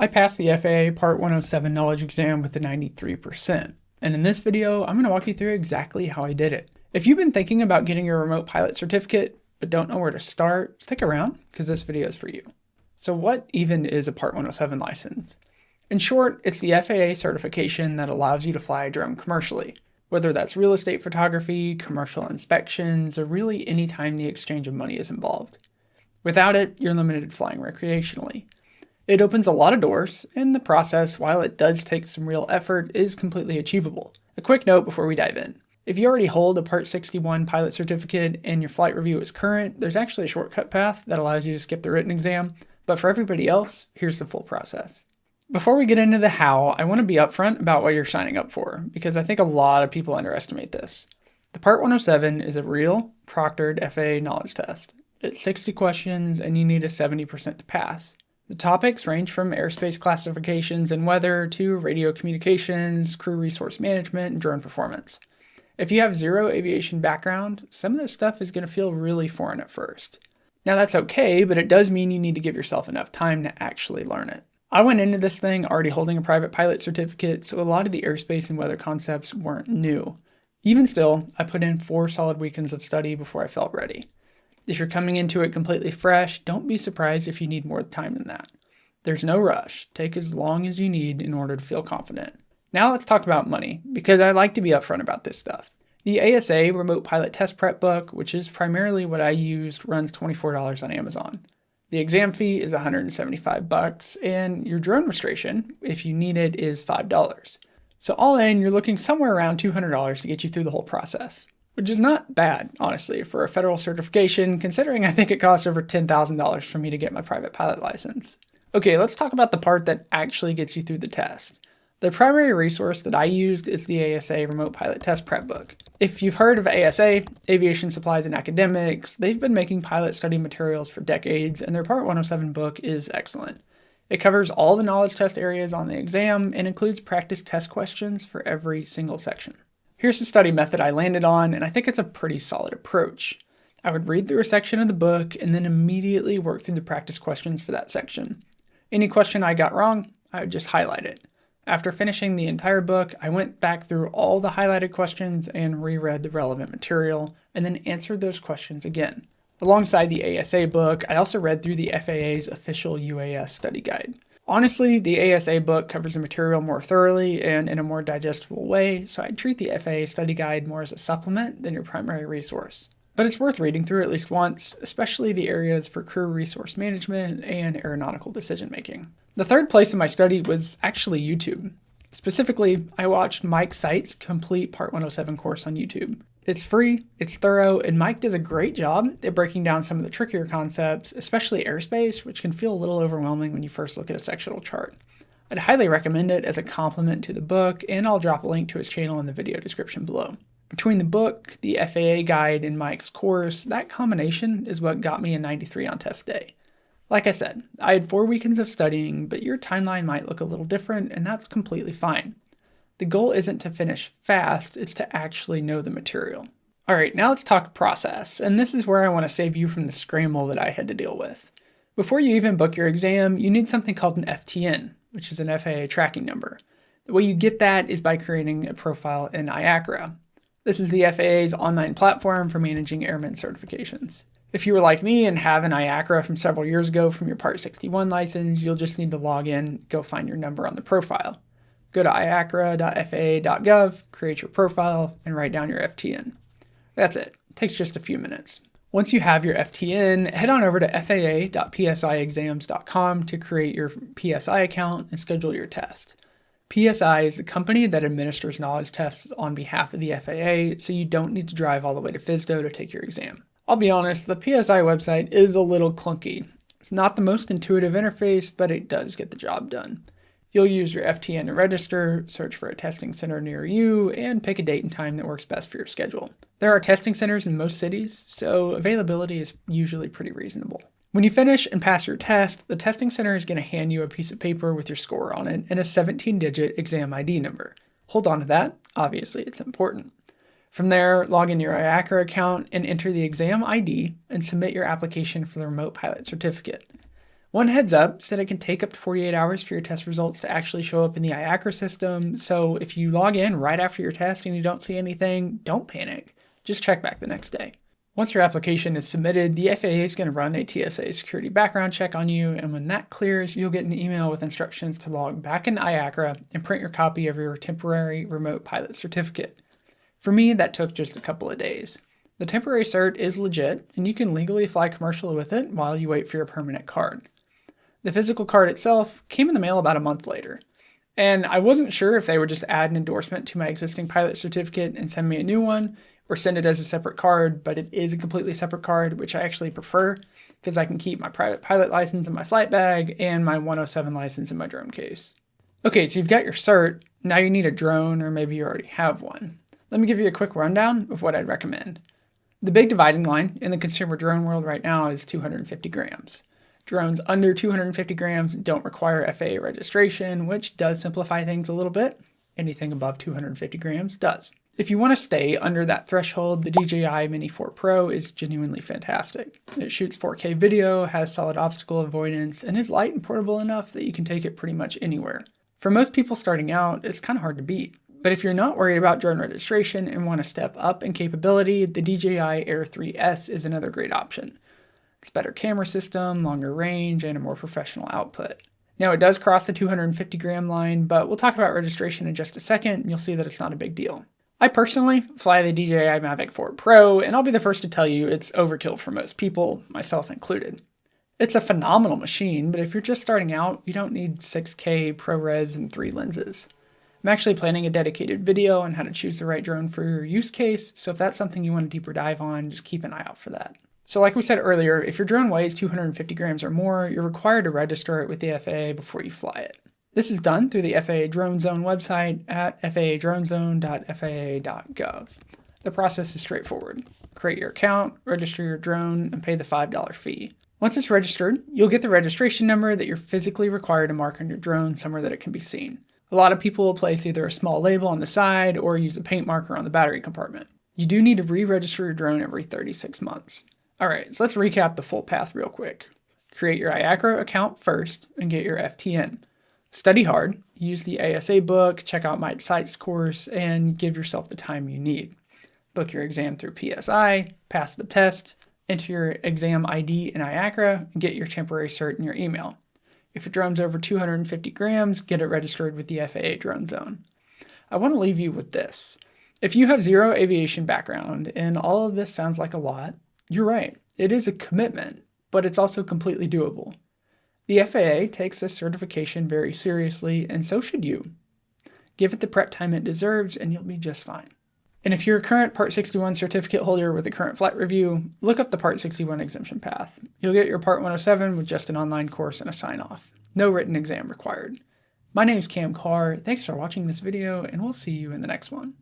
I passed the FAA Part 107 Knowledge Exam with a 93%, and in this video, I'm going to walk you through exactly how I did it. If you've been thinking about getting your remote pilot certificate, but don't know where to start, stick around, because this video is for you. So what even is a Part 107 license? In short, it's the FAA certification that allows you to fly a drone commercially, whether that's real estate photography, commercial inspections, or really any time the exchange of money is involved. Without it, you're limited to flying recreationally. It opens a lot of doors, and the process, while it does take some real effort, is completely achievable. A quick note before we dive in. If you already hold a Part 61 pilot certificate and your flight review is current, there's actually a shortcut path that allows you to skip the written exam, but for everybody else, here's the full process. Before we get into the how, I want to be upfront about what you're signing up for, because I think a lot of people underestimate this. The Part 107 is a real, proctored FAA knowledge test. It's 60 questions, and you need a 70% to pass. The topics range from airspace classifications and weather to radio communications, crew resource management, and drone performance. If you have zero aviation background, some of this stuff is going to feel really foreign at first. Now that's okay, but it does mean you need to give yourself enough time to actually learn it. I went into this thing already holding a private pilot certificate, so a lot of the airspace and weather concepts weren't new. Even still, I put in 4 solid weekends of study before I felt ready. If you're coming into it completely fresh, don't be surprised if you need more time than that. There's no rush. Take as long as you need in order to feel confident. Now let's talk about money, because I like to be upfront about this stuff. The ASA Remote Pilot Test Prep book, which is primarily what I used, runs $24 on Amazon. The exam fee is $175, and your drone registration, if you need it, is $5. So all in, you're looking somewhere around $200 to get you through the whole process, which is not bad, honestly, for a federal certification, considering I think it costs over $10,000 for me to get my private pilot license. Okay, let's talk about the part that actually gets you through the test. The primary resource that I used is the ASA Remote Pilot Test Prep book. If you've heard of ASA, Aviation Supplies and Academics, they've been making pilot study materials for decades, and their Part 107 book is excellent. It covers all the knowledge test areas on the exam and includes practice test questions for every single section. Here's the study method I landed on, and I think it's a pretty solid approach. I would read through a section of the book and then immediately work through the practice questions for that section. Any question I got wrong, I would just highlight it. After finishing the entire book, I went back through all the highlighted questions and reread the relevant material, and then answered those questions again. Alongside the ASA book, I also read through the FAA's official UAS study guide. Honestly, the ASA book covers the material more thoroughly and in a more digestible way, so I'd treat the FAA study guide more as a supplement than your primary resource. But it's worth reading through at least once, especially the areas for crew resource management and aeronautical decision making. The third place in my study was actually YouTube. Specifically, I watched Mike Seitz complete Part 107 course on YouTube. It's free, it's thorough, and Mike does a great job at breaking down some of the trickier concepts, especially airspace, which can feel a little overwhelming when you first look at a sectional chart. I'd highly recommend it as a complement to the book, and I'll drop a link to his channel in the video description below. Between the book, the FAA guide, and Mike's course, that combination is what got me a 93 on test day. Like I said, I had 4 weekends of studying, but your timeline might look a little different, and that's completely fine. The goal isn't to finish fast, it's to actually know the material. Alright, now let's talk process, and this is where I want to save you from the scramble that I had to deal with. Before you even book your exam, you need something called an FTN, which is an FAA tracking number. The way you get that is by creating a profile in IACRA. This is the FAA's online platform for managing airman certifications. If you were like me and have an IACRA from several years ago from your Part 61 license, you'll just need to log in, go find your number on the profile. Go to iacra.faa.gov, create your profile, and write down your FTN. That's it. It takes just a few minutes. Once you have your FTN, head on over to faa.psiexams.com to create your PSI account and schedule your test. PSI is the company that administers knowledge tests on behalf of the FAA, so you don't need to drive all the way to FSDO to take your exam. I'll be honest, the PSI website is a little clunky. It's not the most intuitive interface, but it does get the job done. You'll use your FTN to register, search for a testing center near you, and pick a date and time that works best for your schedule. There are testing centers in most cities, so availability is usually pretty reasonable. When you finish and pass your test, the testing center is going to hand you a piece of paper with your score on it and a 17-digit exam ID number. Hold on to that. Obviously, it's important. From there, log in your IACRA account and enter the exam ID and submit your application for the remote pilot certificate. One heads up is that it can take up to 48 hours for your test results to actually show up in the IACRA system, so if you log in right after your test and you don't see anything, don't panic. Just check back the next day. Once your application is submitted, the FAA is going to run a TSA security background check on you, and when that clears, you'll get an email with instructions to log back into IACRA and print your copy of your temporary remote pilot certificate. For me, that took just a couple of days. The temporary cert is legit, and you can legally fly commercial with it while you wait for your permanent card. The physical card itself came in the mail about a month later, and I wasn't sure if they would just add an endorsement to my existing pilot certificate and send me a new one, or send it as a separate card, but it is a completely separate card, which I actually prefer because I can keep my private pilot license in my flight bag and my 107 license in my drone case. Okay, so you've got your cert, now you need a drone, or maybe you already have one. Let me give you a quick rundown of what I'd recommend. The big dividing line in the consumer drone world right now is 250 grams. Drones under 250 grams don't require FAA registration, which does simplify things a little bit. Anything above 250 grams does. If you want to stay under that threshold, the DJI Mini 4 Pro is genuinely fantastic. It shoots 4K video, has solid obstacle avoidance, and is light and portable enough that you can take it pretty much anywhere. For most people starting out, it's kind of hard to beat. But if you're not worried about drone registration and want to step up in capability, the DJI Air 3S is another great option. It's a better camera system, longer range, and a more professional output. Now, it does cross the 250 gram line, but we'll talk about registration in just a second, and you'll see that it's not a big deal. I personally fly the DJI Mavic 4 Pro, and I'll be the first to tell you it's overkill for most people, myself included. It's a phenomenal machine, but if you're just starting out, you don't need 6K ProRes and 3 lenses. I'm actually planning a dedicated video on how to choose the right drone for your use case, so if that's something you want a deeper dive on, just keep an eye out for that. So like we said earlier, if your drone weighs 250 grams or more, you're required to register it with the FAA before you fly it. This is done through the FAA Drone Zone website at faadronezone.faa.gov. The process is straightforward. Create your account, register your drone, and pay the $5 fee. Once it's registered, you'll get the registration number that you're physically required to mark on your drone somewhere that it can be seen. A lot of people will place either a small label on the side or use a paint marker on the battery compartment. You do need to re-register your drone every 36 months. Alright, so let's recap the full path real quick. Create your IACRA account first and get your FTN. Study hard, use the ASA book, check out my sites course, and give yourself the time you need. Book your exam through PSI, pass the test, enter your exam ID in IACRA, and get your temporary cert in your email. If your drone's over 250 grams, get it registered with the FAA Drone Zone. I want to leave you with this. If you have zero aviation background and all of this sounds like a lot, you're right. It is a commitment, but it's also completely doable. The FAA takes this certification very seriously, and so should you. Give it the prep time it deserves, and you'll be just fine. And if you're a current Part 61 certificate holder with a current flight review, look up the Part 61 exemption path. You'll get your Part 107 with just an online course and a sign-off. No written exam required. My name's Cam Carr. Thanks for watching this video, and we'll see you in the next one.